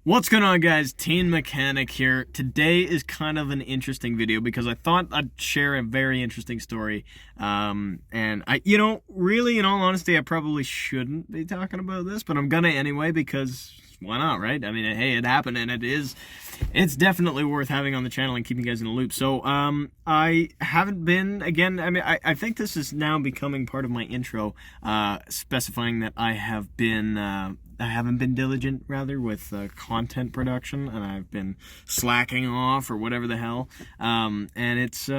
What's going on, guys? Teen Mechanic here. Today is kind of an interesting video because I thought I'd share a very interesting story. And really, in all honesty, I probably shouldn't be talking about this, but I'm gonna anyway because why not, right? I mean, hey, it happened and it's definitely worth having on the channel and keeping you guys in the loop. So, I haven't been, again, I think this is now becoming part of my intro, specifying that I haven't been diligent, rather, with content production, and I've been slacking off or whatever the hell. And it's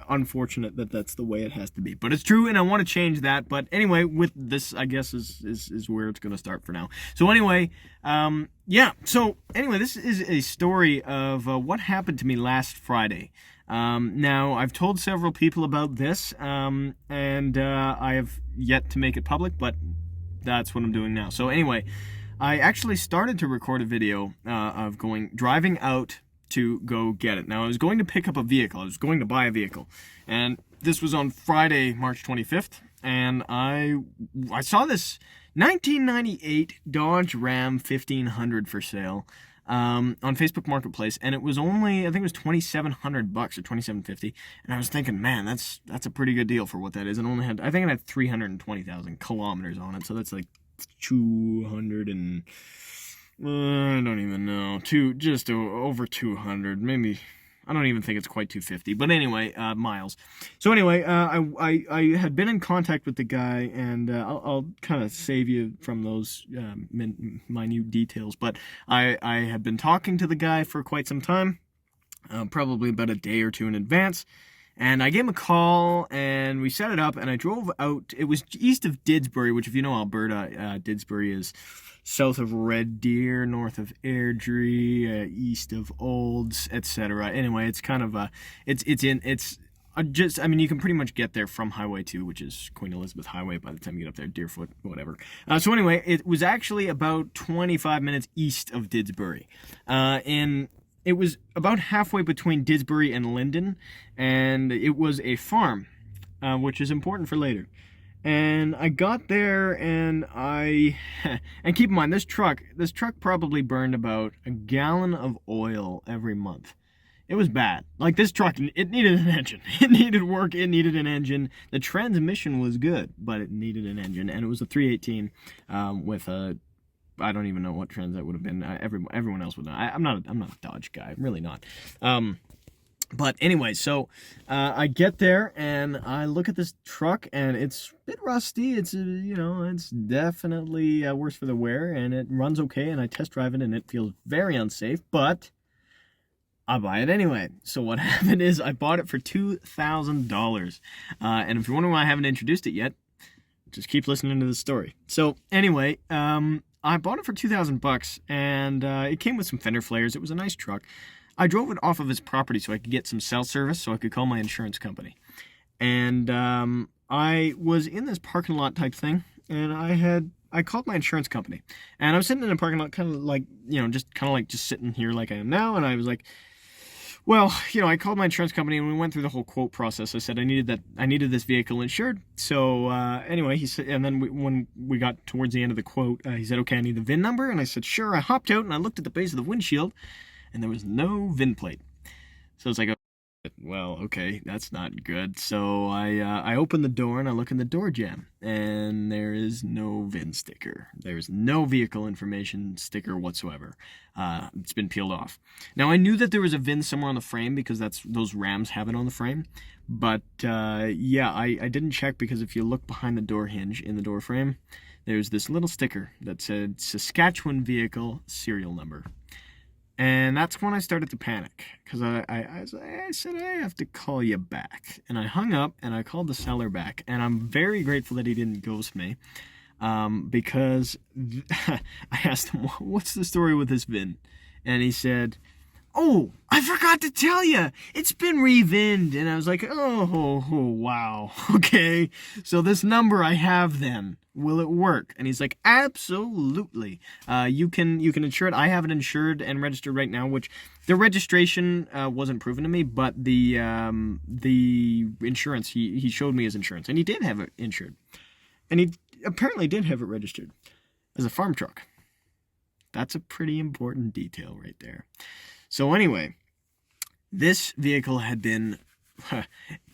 unfortunate that that's the way it has to be, but it's true, and I want to change that. But anyway, with this, I guess is where it's going to start for now. So anyway, yeah. So anyway, this is a story of what happened to me last Friday. Now, I've told several people about this, and I have yet to make it public, but that's what I'm doing now. So anyway, I actually started to record a video of driving out to go get it. Now, I was going to pick up a vehicle. I was going to buy a vehicle. And this was on Friday, March 25th. And I saw this 1998 Dodge Ram 1500 for sale on Facebook Marketplace, and it was only, I think it was $2,700 or $2,750, and I was thinking, man, that's a pretty good deal for what that is. And I think it had 320,000 kilometers on it, so that's like 200 and I don't even know, just over 200, maybe. I don't even think it's quite 250, but anyway, miles. So anyway, I had been in contact with the guy, and I'll kind of save you from those minute details, but I had been talking to the guy for quite some time, probably about a day or two in advance, and I gave him a call, and we set it up, and I drove out. It was east of Didsbury, which, if you know Alberta, Didsbury is south of Red Deer, north of Airdrie, east of Olds, etc. Anyway, it's kind of I mean, you can pretty much get there from Highway 2, which is Queen Elizabeth Highway, by the time you get up there, Deerfoot, whatever. So anyway, it was actually about 25 minutes east of Didsbury. It was about halfway between Didsbury and Linden, and it was a farm, which is important for later. And I got there, and and keep in mind, this truck probably burned about a gallon of oil every month. It was bad. Like, this truck, it needed an engine. It needed work, it needed an engine. The transmission was good, but it needed an engine, and it was a 318 with a, I don't even know what trans that would have been. Everyone else would know. I'm not a Dodge guy. I'm really not. But anyway, so I get there and I look at this truck, and it's a bit rusty. It's it's definitely worse for the wear, and it runs okay. And I test drive it, and it feels very unsafe. But I buy it anyway. So what happened is I bought it for $2,000. And if you're wondering why I haven't introduced it yet, just keep listening to the story. So anyway, I bought it for $2,000, and it came with some fender flares. It was a nice truck. I drove it off of his property so I could get some cell service, so I could call my insurance company. And I was in this parking lot type thing, and I called my insurance company. And I was sitting in a parking lot, kind of like, just sitting here like I am now, and I was like, well, I called my insurance company, and we went through the whole quote process. I said I needed this vehicle insured. So anyway, he said, and then when we got towards the end of the quote, he said, okay, I need the VIN number. And I said, sure. I hopped out and I looked at the base of the windshield, and there was no VIN plate. So it's like, well, okay, that's not good. So I open the door and I look in the door jamb, and there is no VIN sticker. There's no vehicle information sticker whatsoever. It's been peeled off. Now, I knew that there was a VIN somewhere on the frame because those Rams have it on the frame. But yeah, I didn't check, because if you look behind the door hinge in the door frame, there's this little sticker that said Saskatchewan vehicle serial number. And that's when I started to panic, because I said, I have to call you back. And I hung up, and I called the seller back. And I'm very grateful that he didn't ghost me, because I asked him, what's the story with this VIN? And he said, oh, I forgot to tell you, it's been revinned. And I was like, oh, wow, okay. So this number I have then, will it work? And he's like, absolutely. You can insure it. I have it insured and registered right now, which the registration wasn't proven to me, but the insurance, he showed me his insurance, and he did have it insured. And he apparently did have it registered as a farm truck. That's a pretty important detail right there. So anyway, this vehicle had been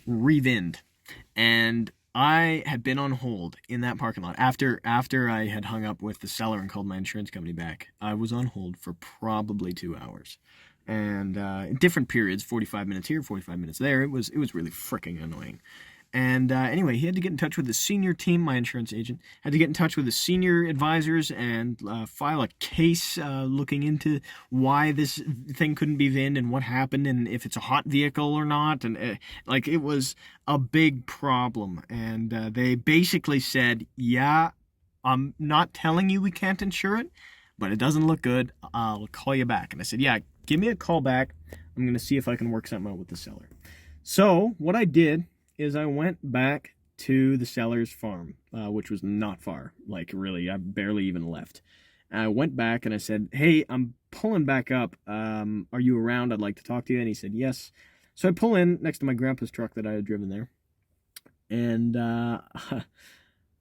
revinned, and I had been on hold in that parking lot after I had hung up with the seller and called my insurance company back. I was on hold for probably 2 hours, and in different periods, 45 minutes here, 45 minutes there. It was really freaking annoying. And anyway, he had to get in touch with the senior team, my insurance agent, had to get in touch with the senior advisors and file a case looking into why this thing couldn't be VINed and what happened and if it's a hot vehicle or not. And like, it was a big problem. And they basically said, yeah, I'm not telling you we can't insure it, but it doesn't look good. I'll call you back. And I said, yeah, give me a call back. I'm going to see if I can work something out with the seller. So what I did is I went back to the seller's farm, which was not far. Like, really, I barely even left. I went back and I said, hey, I'm pulling back up. Are you around? I'd like to talk to you. And he said, yes. So I pull in next to my grandpa's truck that I had driven there. And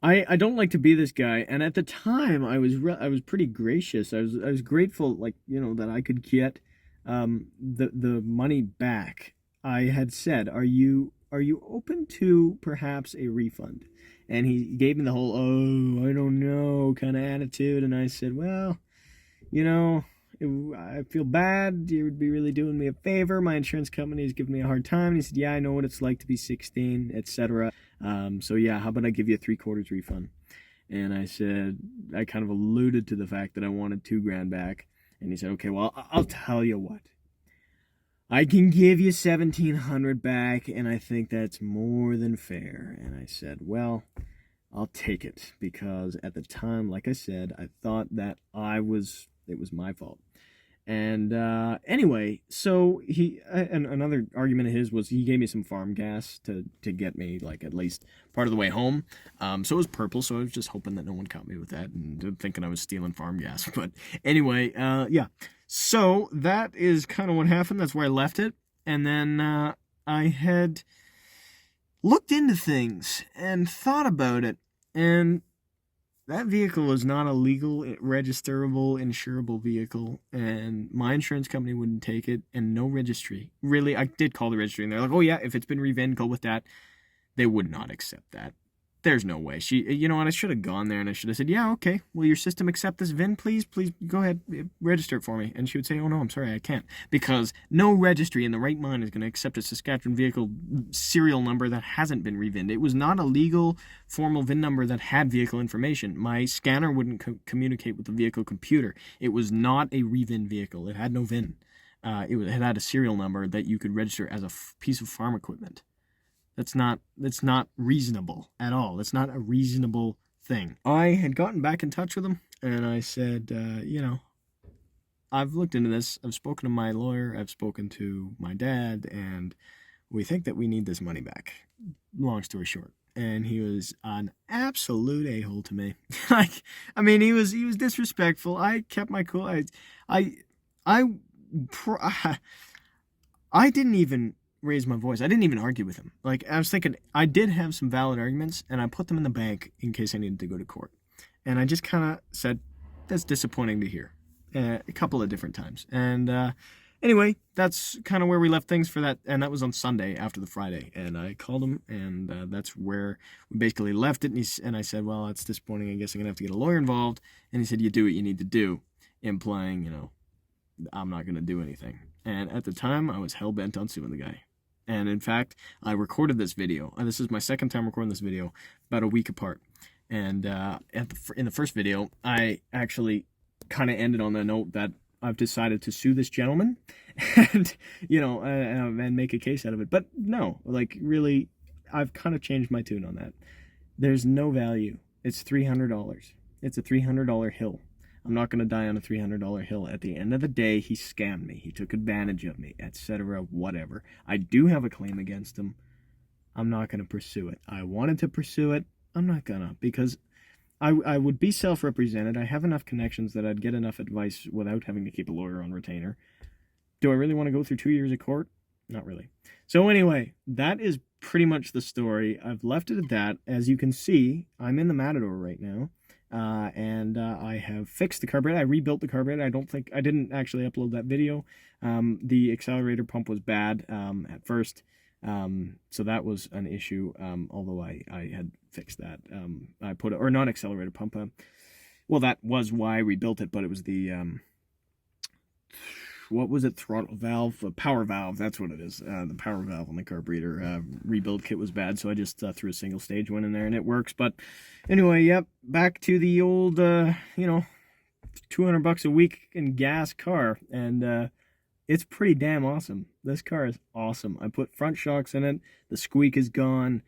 I don't like to be this guy. And at the time, I was pretty gracious. I was grateful, like, that I could get the money back. I had said, are you open to perhaps a refund? And he gave me the whole, oh, I don't know kind of attitude. And I said, well, I feel bad. You would be really doing me a favor. My insurance company is giving me a hard time. And he said, yeah, I know what it's like to be 16, etc. So yeah, how about I give you a 3/4 refund? And I said, I kind of alluded to the fact that I wanted $2,000 back. And he said, okay, well, I'll tell you what. I can give you $1,700 back, and I think that's more than fair. And I said, well, I'll take it, because at the time, like I said, I thought that it was my fault. And anyway, so and another argument of his was he gave me some farm gas to get me, like, at least part of the way home. So it was purple, so I was just hoping that no one caught me with that and thinking I was stealing farm gas. But anyway, yeah. So that is kind of what happened. That's where I left it. And then I had looked into things and thought about it. And that vehicle was not a legal, registerable, insurable vehicle. And my insurance company wouldn't take it. And no registry. Really, I did call the registry. And they're like, oh, yeah, if it's been revinned, go with that. They would not accept that. There's no way. You know what? I should have gone there and I should have said, yeah, okay. Will your system accept this VIN, please? Please go ahead, register it for me. And she would say, oh no, I'm sorry, I can't. Because no registry in the right mind is going to accept a Saskatchewan vehicle serial number that hasn't been revinned. It was not a legal, formal VIN number that had vehicle information. My scanner wouldn't communicate with the vehicle computer. It was not a revinned vehicle. It had no VIN. It had a serial number that you could register as a piece of farm equipment. That's not reasonable at all. That's not a reasonable thing. I had gotten back in touch with him, and I said, I've looked into this. I've spoken to my lawyer. I've spoken to my dad, and we think that we need this money back. Long story short. And he was an absolute a-hole to me. He was disrespectful. I kept my cool. I didn't even raise my voice. I didn't even argue with him. Like, I was thinking, I did have some valid arguments, and I put them in the bank in case I needed to go to court. And I just kind of said, that's disappointing to hear. A couple of different times. And anyway, that's kind of where we left things for that. And that was on Sunday after the Friday. And I called him, and that's where we basically left it. And I said, well, that's disappointing. I guess I'm going to have to get a lawyer involved. And he said, you do what you need to do, implying, I'm not going to do anything. And at the time, I was hell-bent on suing the guy. And in fact, I recorded this video. This is my second time recording this video, about a week apart. And in the first video, I actually kind of ended on the note that I've decided to sue this gentleman, and and make a case out of it. But no, like, really, I've kind of changed my tune on that. There's no value. It's $300. It's a $300 hill. I'm not going to die on a $300 hill. At the end of the day, he scammed me. He took advantage of me, etc., whatever. I do have a claim against him. I'm not going to pursue it. I wanted to pursue it. I'm not going to, because I would be self-represented. I have enough connections that I'd get enough advice without having to keep a lawyer on retainer. Do I really want to go through 2 years of court? Not really. So anyway, that is pretty much the story. I've left it at that. As you can see, I'm in the Matador right now. and I have fixed the carburetor. I rebuilt the carburetor. I didn't actually upload that video. The accelerator pump was bad at first, so that was an issue, although I had fixed that. I put or not accelerator pump. Well, that was why I rebuilt it, but it was the what was it? Throttle valve, power valve. That's what it is. The power valve on the carburetor. Rebuild kit was bad, so I just threw a single stage one in there, and it works. But anyway, yep. Back to the old, $200 a week in gas car, and it's pretty damn awesome. This car is awesome. I put front shocks in it. The squeak is gone.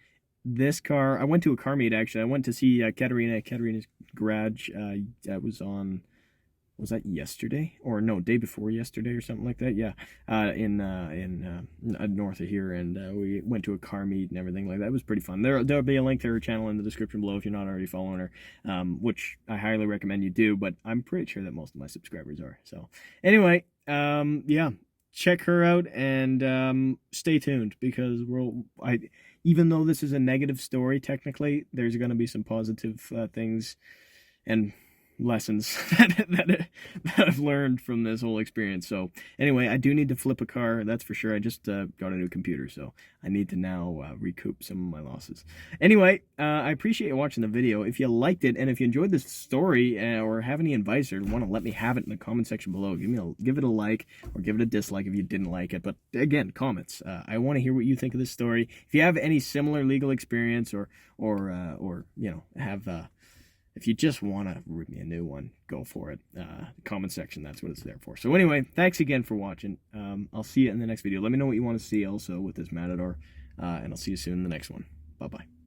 This car, I went to a car meet actually. I went to see Katerina's garage. That was on. Was that yesterday or no, day before yesterday or something like that? Yeah, in north of here, and we went to a car meet and everything like that. It was pretty fun. There'll be a link to her channel in the description below if you're not already following her, which I highly recommend you do. But I'm pretty sure that most of my subscribers are. So anyway, yeah, check her out and stay tuned because even though this is a negative story, technically there's going to be some positive things and lessons that I've learned from this whole experience. So anyway, I do need to flip a car, that's for sure. I just got a new computer, so I need to now recoup some of my losses. Anyway, I appreciate you watching the video. If you liked it and if you enjoyed this story or have any advice or want to let me have it in the comment section below, give it a like or give it a dislike if you didn't like it. But again, comments. I want to hear what you think of this story. If you have any similar legal experience or have if you just want to rip me a new one, go for it. Comment section, that's what it's there for. So anyway, thanks again for watching. I'll see you in the next video. Let me know what you want to see also with this Matador, and I'll see you soon in the next one. Bye-bye.